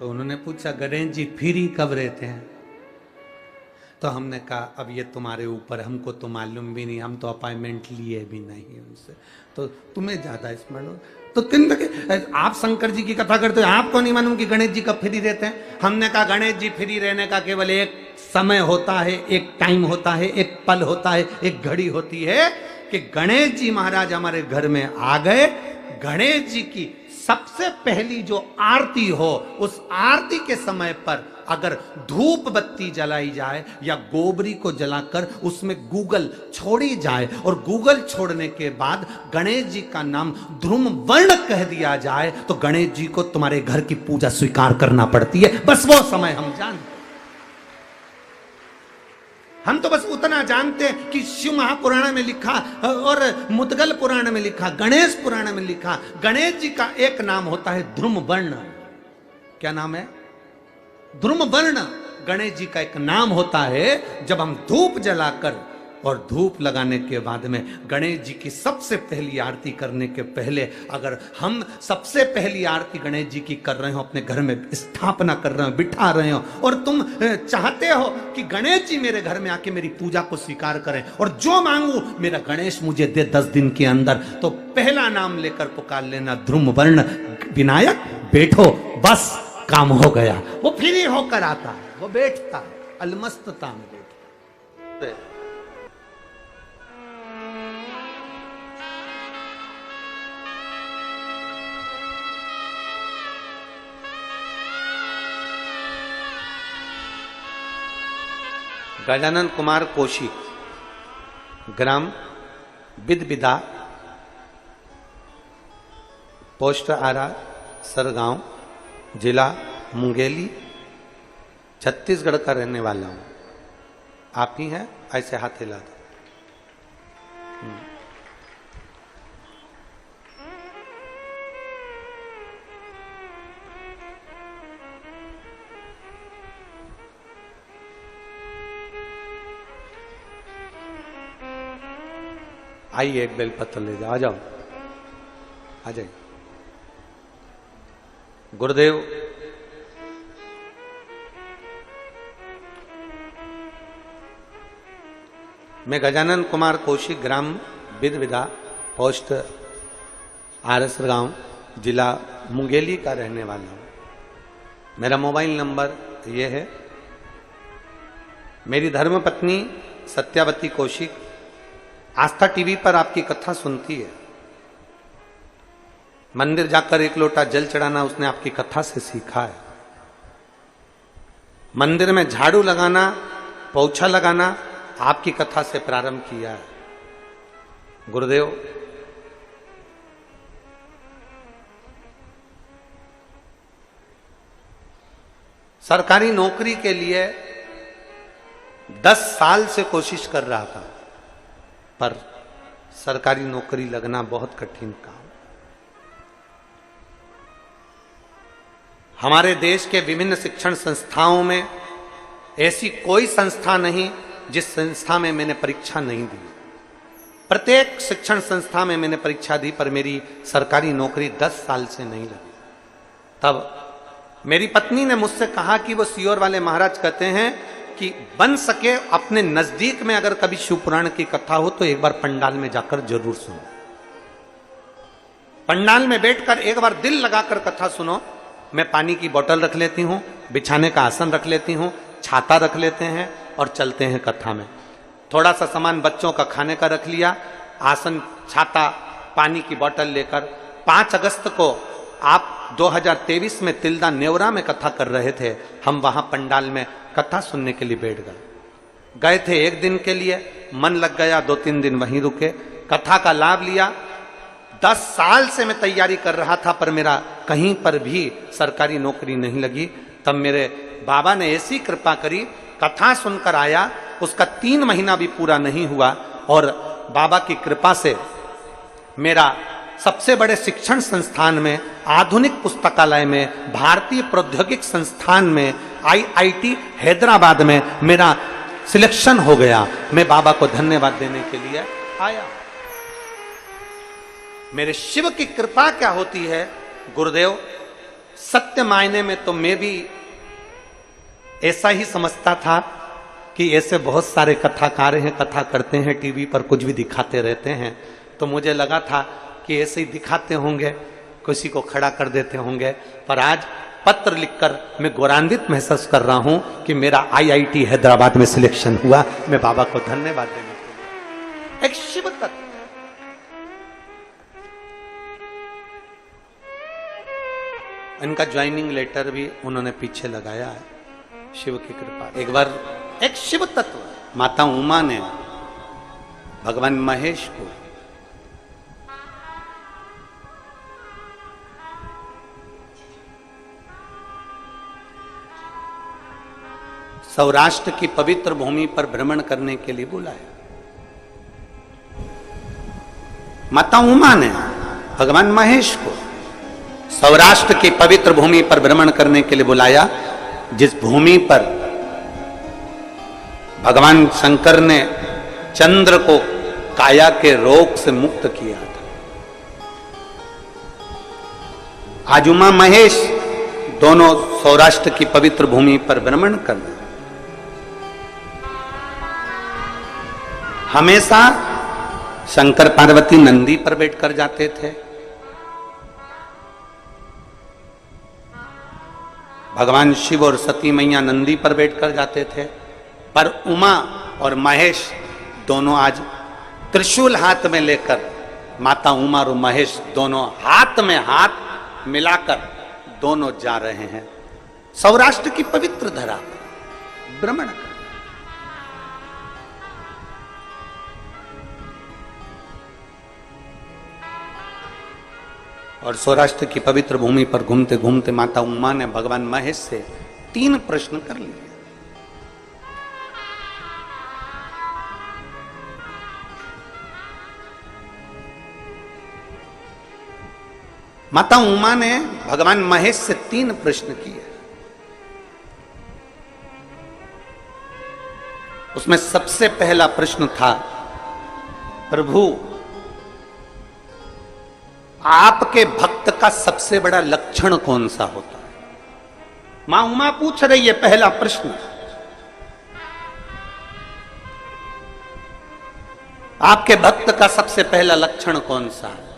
तो उन्होंने पूछा गणेश जी फ्री कब रहते हैं? तो हमने कहा अब ये तुम्हारे ऊपर, हमको तो मालूम भी नहीं, हम तो अपॉइंटमेंट लिए भी नहीं उनसे, तो तुम्हें ज्यादा स्मरण हो। तो किन तक आप शंकर जी की कथा करते हो, आपको नहीं मालूम कि गणेश जी कब फ्री रहते हैं? हमने कहा गणेश जी फ्री रहने का केवल एक समय होता है, एक टाइम होता है, एक पल होता है, एक घड़ी होती है कि गणेश जी महाराज हमारे घर में आ गए। गणेश जी की सबसे पहली जो आरती हो, उस आरती के समय पर अगर धूप बत्ती जलाई जाए या गोबरी को जलाकर उसमें गूगल छोड़ी जाए और गूगल छोड़ने के बाद गणेश जी का नाम ध्रुम वर्ण कह दिया जाए, तो गणेश जी को तुम्हारे घर की पूजा स्वीकार करना पड़ती है। बस वो समय हम जानते, हम तो बस उतना जानते हैं कि शिव महापुराण में लिखा और मुद्गल पुराण में लिखा, गणेश पुराण में लिखा, गणेश जी का एक नाम होता है ध्रुम वर्ण। क्या नाम है? ध्रुम वर्ण गणेश जी का एक नाम होता है। जब हम धूप जलाकर और धूप लगाने के बाद में गणेश जी की सबसे पहली आरती करने के पहले अगर हम सबसे पहली आरती गणेश जी की कर रहे हो, अपने घर में स्थापना कर रहे हो, बिठा रहे हो, और तुम चाहते हो कि गणेश जी मेरे घर में आके मेरी पूजा को स्वीकार करें और जो मांगू मेरा गणेश मुझे दे 10 दिन के अंदर, तो पहला नाम लेकर पुकार लेना ध्रुम वर्ण विनायक, बैठो, बस काम हो गया। वो फ्री होकर आता है, वो बैठता है, अलमस्तता में बैठता है। गजानन कुमार कौशिक, ग्राम बिदबिदा, पोस्ट आरा सरगांव, जिला मुंगेली, छत्तीसगढ़ का रहने वाला हूं। आप ही हैं? ऐसे हाथ हिला दो। आइए एक बेलपत्र ले जाओ, आ जाओ, आ जाइए। गुरुदेव, मैं गजानन कुमार कौशिक, ग्राम बिदबिदा, पोस्ट आरसर गांव, जिला मुंगेली का रहने वाला हूं। मेरा मोबाइल नंबर यह है। मेरी धर्मपत्नी सत्यावती कौशिक आस्था टीवी पर आपकी कथा सुनती है। मंदिर जाकर एक लोटा जल चढ़ाना उसने आपकी कथा से सीखा है। मंदिर में झाड़ू लगाना, पोछा लगाना आपकी कथा से प्रारंभ किया है। गुरुदेव, सरकारी नौकरी के लिए 10 साल से कोशिश कर रहा था, पर सरकारी नौकरी लगना बहुत कठिन काम। हमारे देश के विभिन्न शिक्षण संस्थाओं में ऐसी कोई संस्था नहीं जिस संस्था में मैंने परीक्षा नहीं दी। प्रत्येक शिक्षण संस्था में मैंने परीक्षा दी, पर मेरी सरकारी नौकरी 10 साल से नहीं लगी। तब मेरी पत्नी ने मुझसे कहा कि वो सियोर वाले महाराज कहते हैं कि बन सके अपने नजदीक में अगर कभी शिव पुराण की कथा हो तो एक बार पंडाल में जाकर जरूर सुनो। पंडाल में बैठकर एक बार दिल लगाकर कथा सुनो। मैं पानी की बोतल रख लेती हूं, बिछाने का आसन रख लेती हूं, छाता रख लेते हैं और चलते हैं कथा में। थोड़ा सा सामान बच्चों का खाने का रख लिया, आसन, छाता, पानी की बोतल लेकर 5 अगस्त को आप 2023 में तिल्दा नेवरा में कथा कर रहे थे। हम वहां पंडाल में कथा सुनने के लिए बैठ गए थे। एक दिन के लिए मन लग गया, 2-3 दिन वहीं रुके, कथा का लाभ लिया। 10 साल से मैं तैयारी कर रहा था, पर मेरा कहीं पर भी सरकारी नौकरी नहीं लगी। तब मेरे बाबा ने ऐसी कृपा करी, कथा सुनकर आया, उसका 3 महीना भी पूरा नहीं हुआ और बाबा की कृपा से मेरा सबसे बड़े शिक्षण संस्थान में, आधुनिक पुस्तकालय में, भारतीय प्रौद्योगिक संस्थान में, IIT हैदराबाद में मेरा सिलेक्शन हो गया। मैं बाबा को धन्यवाद देने के लिए आया। मेरे शिव की कृपा क्या होती है गुरुदेव, सत्य मायने में तो मैं भी ऐसा ही समझता था कि ऐसे बहुत सारे कथाकार हैं, कथा करते हैं, टीवी पर कुछ भी दिखाते रहते हैं, तो मुझे लगा था कि ऐसे ही दिखाते होंगे, किसी को खड़ा कर देते होंगे। पर आज पत्र लिखकर मैं गौरवान्वित महसूस कर रहा हूं कि मेरा IIT हैदराबाद में सिलेक्शन हुआ। मैं बाबा को धन्यवाद देने के लिए। एक शिव तत्व, इनका ज्वाइनिंग लेटर भी उन्होंने पीछे लगाया है, शिव की कृपा। एक बार एक शिव तत्व माता उमा ने भगवान महेश को सौराष्ट्र की पवित्र भूमि पर भ्रमण करने के लिए बुलाया। माता उमा ने भगवान महेश को सौराष्ट्र की पवित्र भूमि पर भ्रमण करने के लिए बुलाया, जिस भूमि पर भगवान शंकर ने चंद्र को काया के रोग से मुक्त किया था। आज उमा महेश दोनों सौराष्ट्र की पवित्र भूमि पर भ्रमण कर रहे। हमेशा शंकर पार्वती नंदी पर बैठकर जाते थे, भगवान शिव और सती मैया नंदी पर बैठकर जाते थे, पर उमा और महेश दोनों आज त्रिशूल हाथ में लेकर, माता उमा और महेश दोनों हाथ में हाथ मिलाकर दोनों जा रहे हैं सौराष्ट्र की पवित्र धरा भ्रमण कर। और सौराष्ट्र की पवित्र भूमि पर घूमते घूमते माता उमा ने भगवान महेश से 3 प्रश्न कर लिए। माता उमा ने भगवान महेश से 3 प्रश्न किए। उसमें सबसे पहला प्रश्न था, प्रभु आपके भक्त का सबसे बड़ा लक्षण कौन सा होता है? मां उमा पूछ रही है पहला प्रश्न, आपके भक्त का सबसे पहला लक्षण कौन सा है?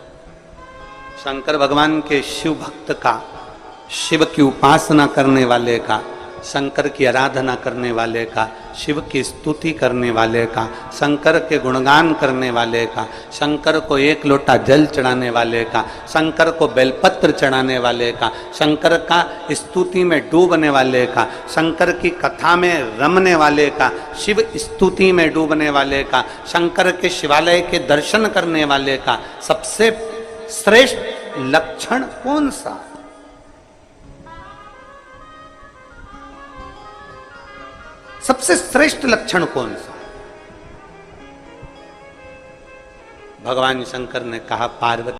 शंकर भगवान के शिव भक्त का, शिव की उपासना करने वाले का, शंकर की आराधना करने वाले का, शिव की स्तुति करने वाले का, शंकर के गुणगान करने वाले का, शंकर को 1 लोटा जल चढ़ाने वाले का, शंकर को बेलपत्र चढ़ाने वाले का, शंकर का स्तुति में डूबने वाले का, शंकर की कथा में रमने वाले का, शिव स्तुति में डूबने वाले का, शंकर के शिवालय के दर्शन करने वाले का सबसे श्रेष्ठ लक्षण कौन सा? सबसे श्रेष्ठ लक्षण कौन सा? भगवान शंकर ने कहा, पार्वती